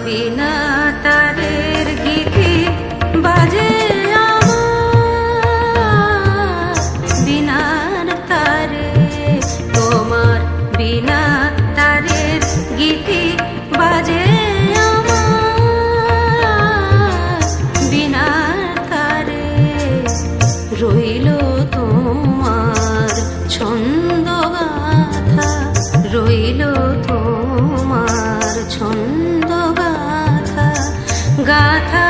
বিনা তারের গীতি বাজে আমার বিনার তারে, তোমার বিনা তারের গীতি বাজে আমার বিনার তারে। রইল তোমার ছন্দ গাথা, রইল তোমার ছন্দ গাথা, গাথা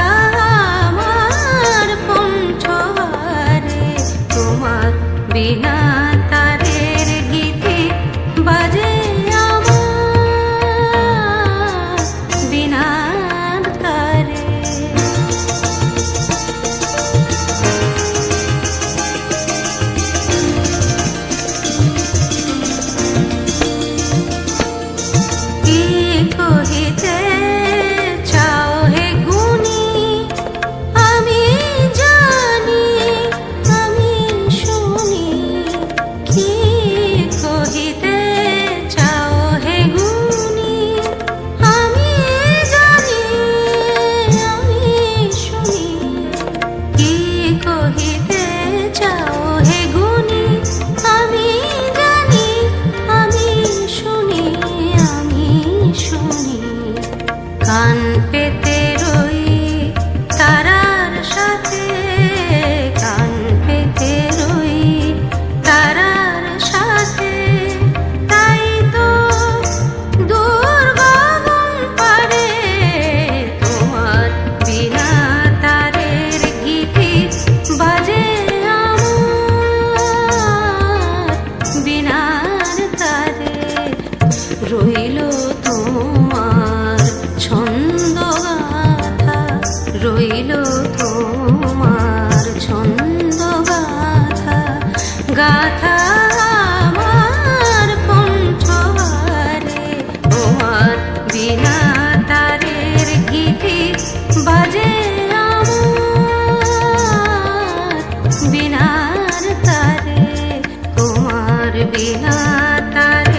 আমার কণ্ঠহারে, তোমার বিনা তারের গীতি বাজে আমার বিনার তারে। কহিতে চাও হে গুণী, আমি জানি আমি শুনি, কি কহিতে চাও হে গুণী, আমি জানি আমি শুনি, কি কহিতে চাও হে গুণী, আমি জানি আমি শুনি, আমি শুনি। কান পেতে রই তারার সাথে, কান পেতে রই তারার সাথে, তাই তো দূর গগন পারে, তোমার বিনা তারের গীতি বাজে আমার বিনার তারে। রইল তোমার ছন্দ গাথা, রইল তোমার ছন্দ গাথা, গাথা আমার কণ্ঠহারে, তোমার বিনা তারের গীতি বাজে আমার বিনার তারে, তোমার বিনা তারে।